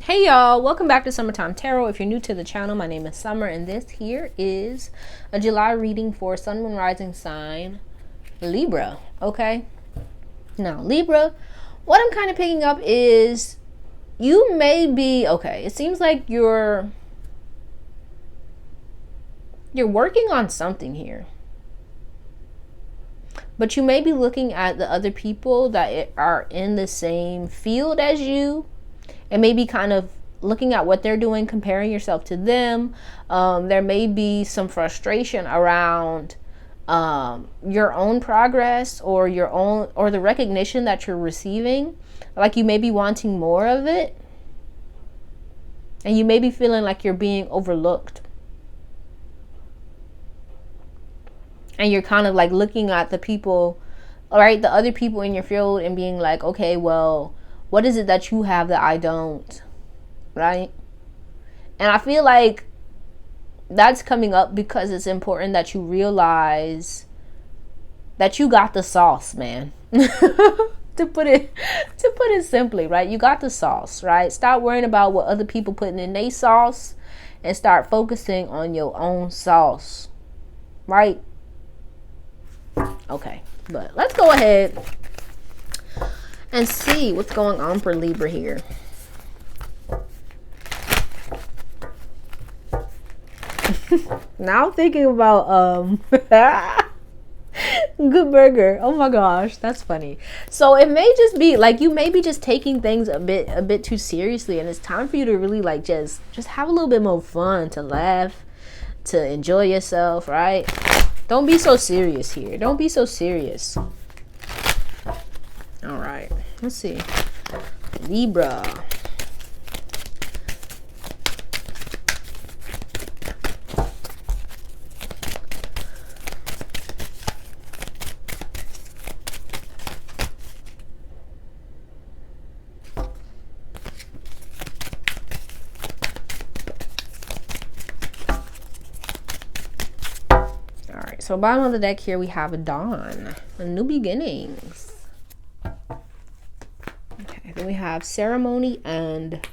Hey y'all, welcome back to Summertime Tarot. If you're new to the channel, my name is Summer and this here is a July reading for Sun, Moon, Rising sign Libra. Okay, now Libra, what I'm kind of picking up is you may be it seems like you're working on something here, but you may be looking at the other people that are in the same field as you and maybe kind of looking at what they're doing, comparing yourself to them. There may be some frustration around your own progress or the recognition that you're receiving. Like you may be wanting more of it, and you may be feeling like you're being overlooked. And you're kind of like looking at the people, all right, the other people in your field and being like, okay, well, what is it that you have that I don't, right? And I feel like that's coming up because it's important that you realize that you got the sauce, man. to put it simply, right? You got the sauce, right? Stop worrying about what other people putting in their sauce and start focusing on your own sauce, right? Okay, but let's go ahead and see what's going on for Libra here. Now I'm thinking about good burger. Oh my gosh, that's funny. So it may just be like you may be just taking things a bit too seriously, and it's time for you to really like just have a little bit more fun, to laugh, to enjoy yourself, right? Don't be so serious here. Don't be so serious. All right, let's see. Libra. So bottom of the deck here we have a dawn, a new beginnings. Okay, then we have ceremony and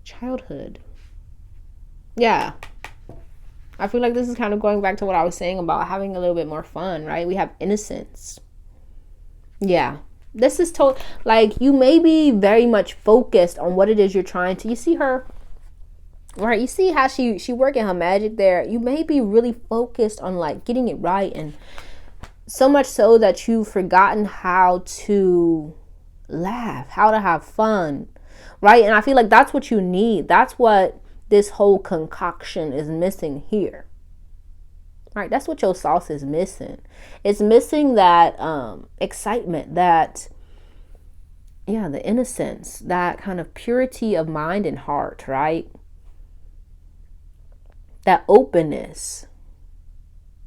childhood. Yeah, I feel like this is kind of going back to what I was saying about having a little bit more fun, right? We have innocence. Yeah, this is like you may be very much focused on what it is you're trying to. You see her. Right, you see how she working her magic there. You may be really focused on like getting it right, and so much so that you've forgotten how to laugh, how to have fun, right? And I feel like that's what you need. That's what this whole concoction is missing here, right? That's what your sauce is missing. It's missing that excitement, that the innocence, that kind of purity of mind and heart, right? That openness,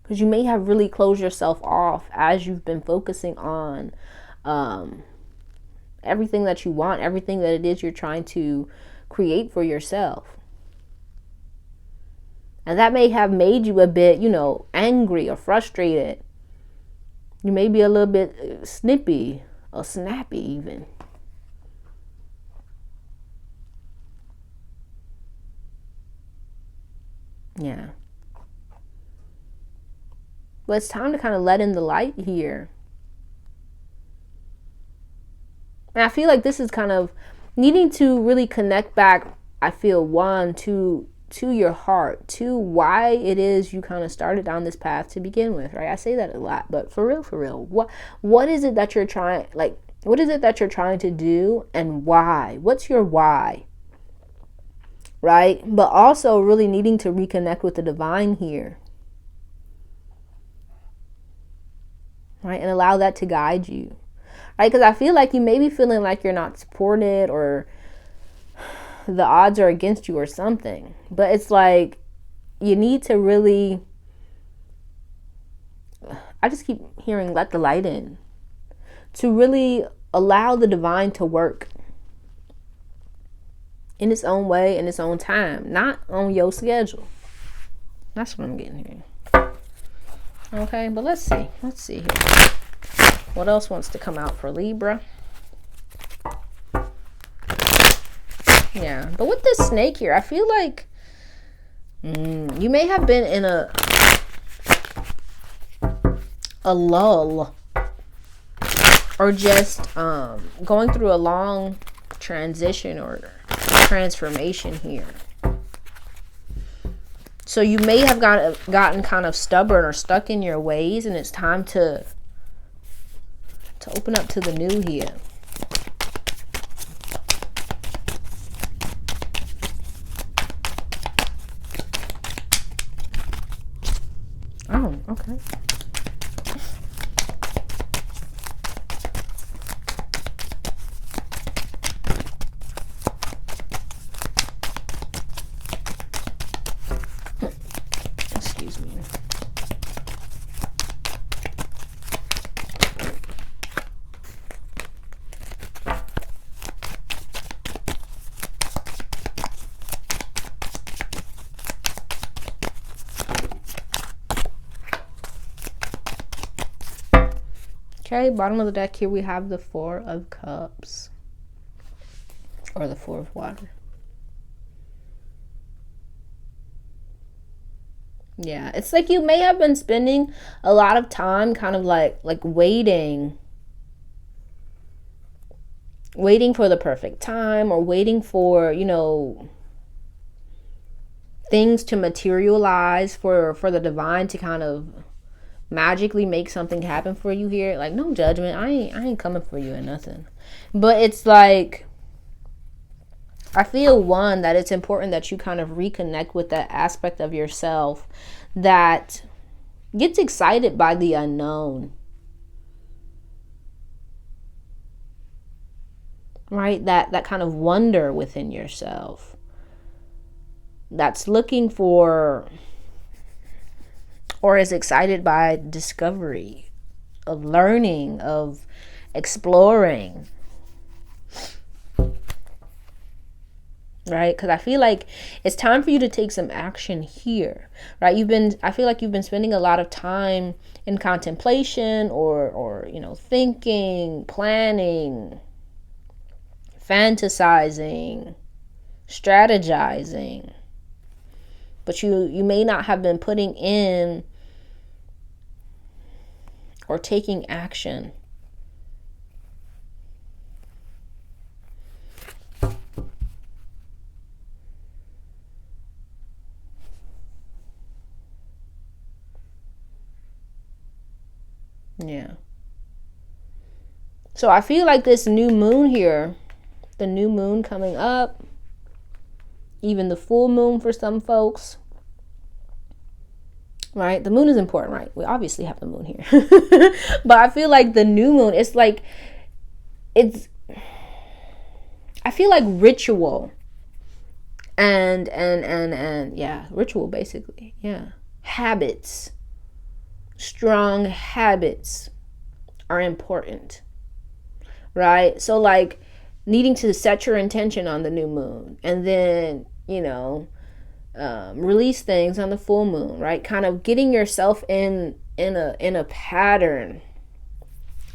because you may have really closed yourself off as you've been focusing on everything that you want, everything that it is you're trying to create for yourself. And that may have made you a bit, angry or frustrated. You may be a little bit snippy or snappy even. Yeah. But it's time to kind of let in the light here. And I feel like this is kind of needing to really connect back, I feel, to your heart, to why it is you kind of started down this path to begin with, right? I say that a lot, but for real, what is it that you're trying, like, what is it that you're trying to do, and why? What's your why? Right? But also really needing to reconnect with the divine here. Right? And allow that to guide you. Right? Because I feel like you may be feeling like you're not supported, or the odds are against you or something. But it's like you need to really, I just keep hearing, let the light in. To really allow the divine to work in its own way, in its own time, not on your schedule. That's what I'm getting here. Okay, but let's see here. What else wants to come out for Libra? Yeah, but with this snake here, I feel like you may have been in a lull, or just going through a long transition or transformation here. So you may have gotten kind of stubborn or stuck in your ways, and it's time to open up to the new here. Oh, okay. Excuse me. Okay, bottom of the deck here we have the Four of Cups, or the Four of Water. Yeah, it's like you may have been spending a lot of time kind of like waiting for the perfect time, or waiting for, you know, things to materialize, for the divine to kind of magically make something happen for you here. Like, no judgment, I ain't coming for you or nothing, but it's like, I feel, one, that it's important that you kind of reconnect with that aspect of yourself that gets excited by the unknown, right? That kind of wonder within yourself, that's looking for, or is excited by discovery, of learning, of exploring, right? Because I feel like it's time for you to take some action here, right? I feel like you've been spending a lot of time in contemplation, or you know, thinking, planning, fantasizing, strategizing, but you may not have been putting in or taking action. Yeah. So I feel like this new moon here, the new moon coming up, even the full moon for some folks, right? The moon is important, right? We obviously have the moon here. But I feel like the new moon, it's like, I feel like ritual and yeah, ritual basically. Yeah. Habits, strong habits are important, right? So like needing to set your intention on the new moon, and then, you know, release things on the full moon, right? Kind of getting yourself in a pattern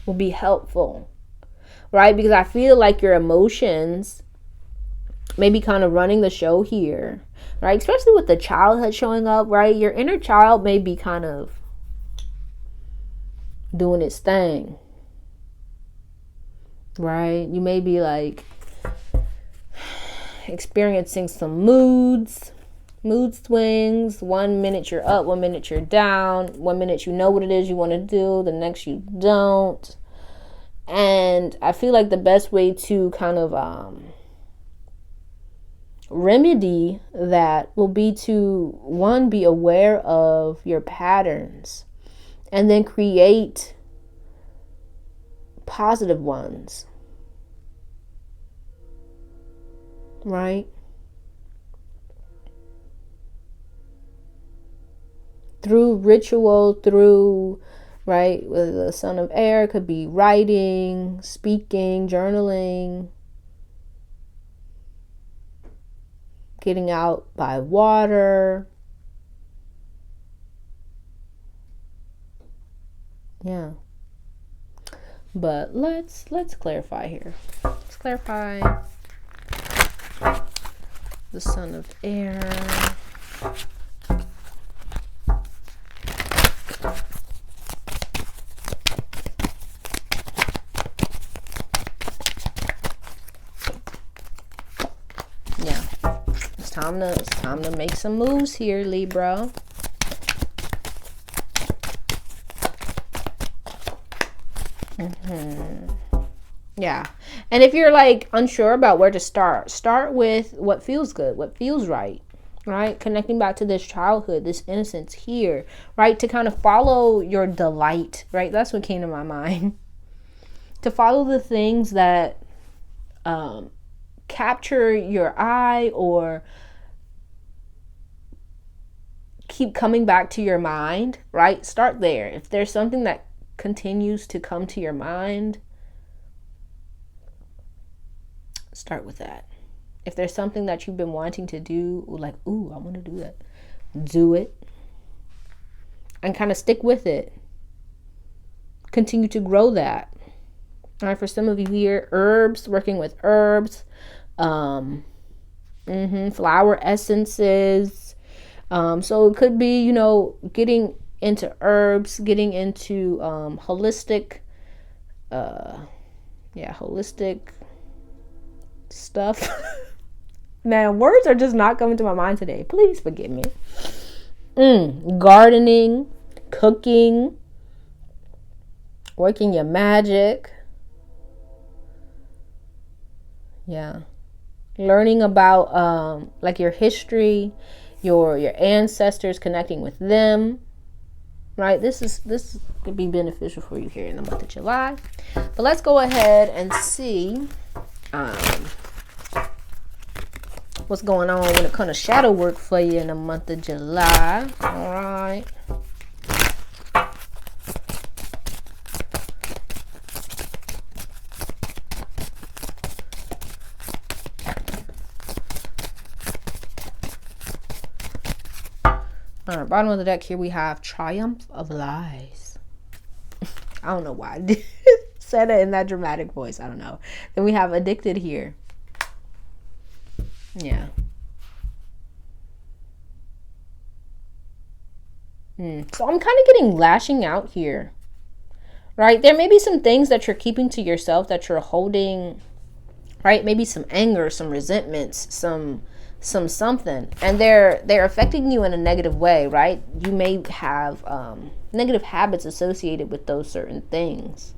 will be helpful, right? Because I feel like your emotions may be kind of running the show here, right? Especially with the childhood showing up, right? Your inner child may be kind of doing its thing, right? You may be like experiencing some mood swings. 1 minute you're up, 1 minute you're down. 1 minute you know what it is you want to do, the next you don't. And I feel like the best way to kind of remedy that will be to, one, be aware of your patterns, and then create positive ones, right? Through ritual, through, right, with the Son of Air, could be writing, speaking, journaling, getting out by water. Yeah. But let's clarify here. Let's clarify. the Son of Air. Yeah, it's time to make some moves here, Libra. Yeah. And if you're like unsure about where to start with what feels good, what feels right, right? Connecting back to this childhood, this innocence here, right? To kind of follow your delight, right? That's what came to my mind. To follow the things that capture your eye or keep coming back to your mind, right? Start there. If there's something that continues to come to your mind, start with that. If there's something that you've been wanting to do, like, ooh, I want to do that, do it and kind of stick with it. Continue to grow that. All right, for some of you here, herbs, working with herbs, flower essences. So it could be, you know, getting into herbs, getting into holistic stuff. Man, words are just not coming to my mind today. Please forgive me. Gardening, cooking, working your magic. Yeah. Learning about like your history, your ancestors, connecting with them. Right? This could be beneficial for you here in the month of July. But let's go ahead and see what's going on when it comes to shadow work for you in the month of July. All right. All right, bottom of the deck here we have Triumph of Lies. I don't know why I said it in that dramatic voice. I don't know. Then we have Addicted here. Yeah. So I'm kind of getting lashing out here. Right? There may be some things that you're keeping to yourself, that you're holding, right? Maybe some anger, some resentments, some something, and they're affecting you in a negative way, right? You may have negative habits associated with those certain things.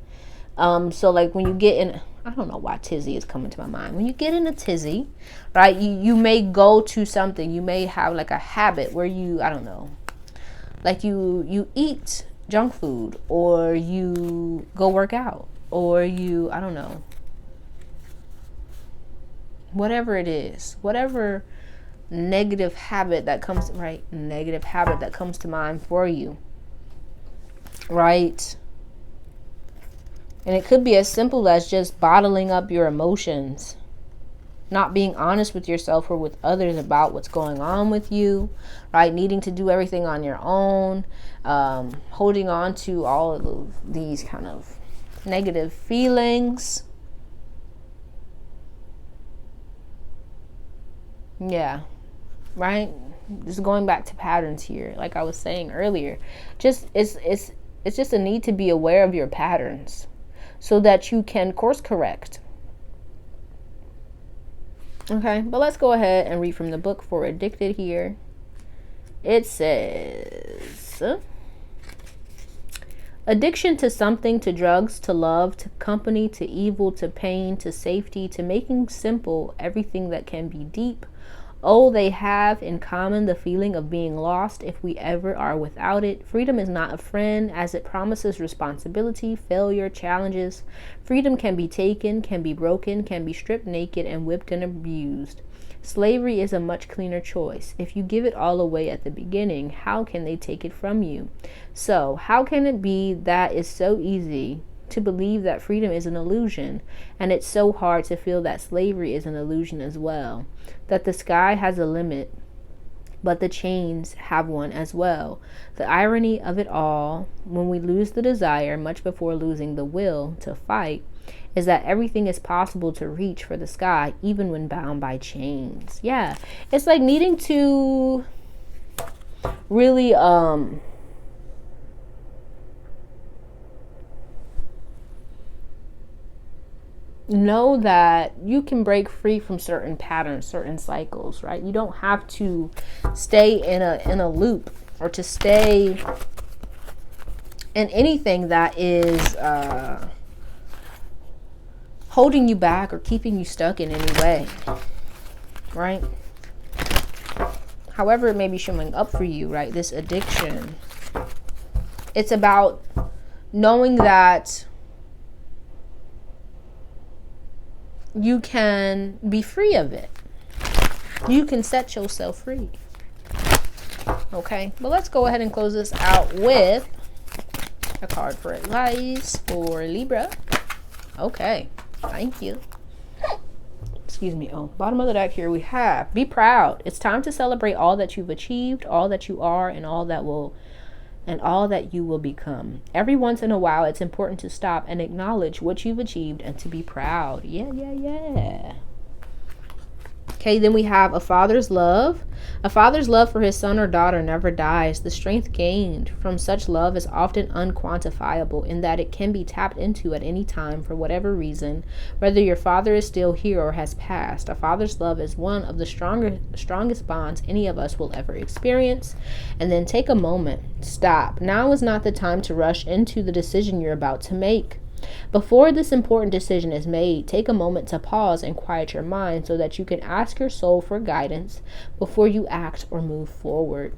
So like when you get in, I don't know why tizzy is coming to my mind. When you get in a tizzy, right, you may go to something. You may have like a habit where you, I don't know, like you eat junk food, or you go work out, or you, I don't know, whatever it is, whatever negative habit that comes to mind for you, right? And it could be as simple as just bottling up your emotions, not being honest with yourself or with others about what's going on with you, right? Needing to do everything on your own, holding on to all of these kind of negative feelings. Yeah, right? Just going back to patterns here, like I was saying earlier, just it's just a need to be aware of your patterns so that you can course correct. Okay, but let's go ahead and read from the book for Addicted here. It says, addiction to something, to drugs, to love, to company, to evil, to pain, to safety, to making simple everything that can be deep. Oh, they have in common the feeling of being lost if we ever are without it. Freedom is not a friend, as it promises responsibility, failure, challenges. Freedom can be taken, can be broken, can be stripped naked and whipped and abused. Slavery is a much cleaner choice. If you give it all away at the beginning, how can they take it from you? So, how can it be that it's so easy to believe that freedom is an illusion, and it's so hard to feel that slavery is an illusion as well, that the sky has a limit, but the chains have one as well. The irony of it all, when we lose the desire much before losing the will to fight, is that everything is possible to reach for the sky, even when bound by chains. Yeah, it's like needing to really know that you can break free from certain patterns, certain cycles, right? You don't have to stay in a loop, or to stay in anything that is holding you back or keeping you stuck in any way, right? However it may be showing up for you, right? This addiction, it's about knowing that you can be free of it. You can set yourself free. Okay, but let's go ahead and close this out with a card for advice for Libra. Okay, thank you. Excuse me. Oh, bottom of the deck here we have, be proud. It's time to celebrate all that you've achieved, all that you are, and all that you will become. Every once in a while, it's important to stop and acknowledge what you've achieved and to be proud. Yeah. Okay, then we have a father's love. A father's love for his son or daughter never dies. The strength gained from such love is often unquantifiable, in that it can be tapped into at any time for whatever reason, whether your father is still here or has passed. A father's love is one of the strongest bonds any of us will ever experience. And then take a moment. Stop. Now is not the time to rush into the decision you're about to make. Before this important decision is made, take a moment to pause and quiet your mind so that you can ask your soul for guidance before you act or move forward.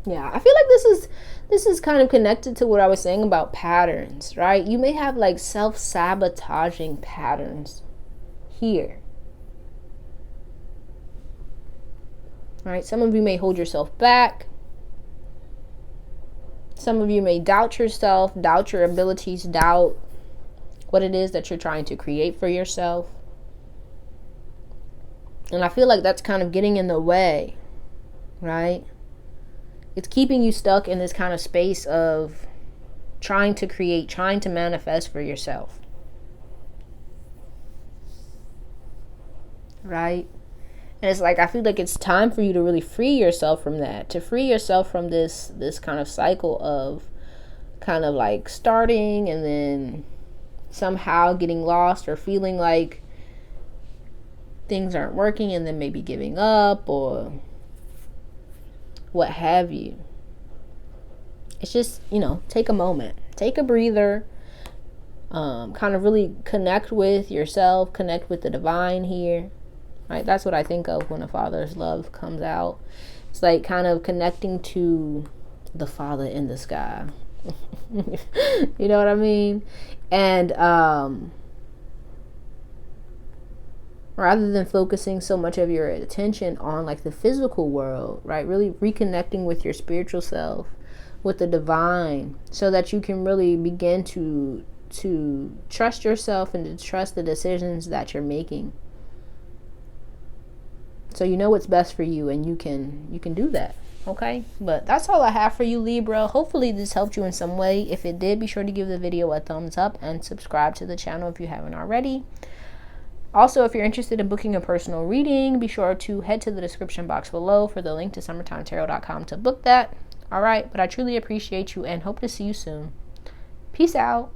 Yeah, I feel like this is kind of connected to what I was saying about patterns, right? You may have like self-sabotaging patterns here. Right? Some of you may hold yourself back. Some of you may doubt yourself, doubt your abilities, doubt what it is that you're trying to create for yourself. And I feel like that's kind of getting in the way, right? It's keeping you stuck in this kind of space of trying to create, trying to manifest for yourself. Right? And it's like, I feel like it's time for you to really free yourself from that, to free yourself from this kind of cycle of kind of like starting and then somehow getting lost or feeling like things aren't working and then maybe giving up or what have you. It's just, take a moment, take a breather, kind of really connect with yourself, connect with the divine here. Right, that's what I think of when a father's love comes out. It's like kind of connecting to the Father in the sky. You know what I mean? And rather than focusing so much of your attention on like the physical world, right? Really reconnecting with your spiritual self, with the divine, so that you can really begin to trust yourself and to trust the decisions that you're making. So you know what's best for you, and you can do that. Okay, but that's all I have for you, Libra. Hopefully this helped you in some way. If it did, be sure to give the video a thumbs up and subscribe to the channel if you haven't already. Also, if you're interested in booking a personal reading, be sure to head to the description box below for the link to summertimetarot.com to book that. All right, but I truly appreciate you and hope to see you soon. Peace out.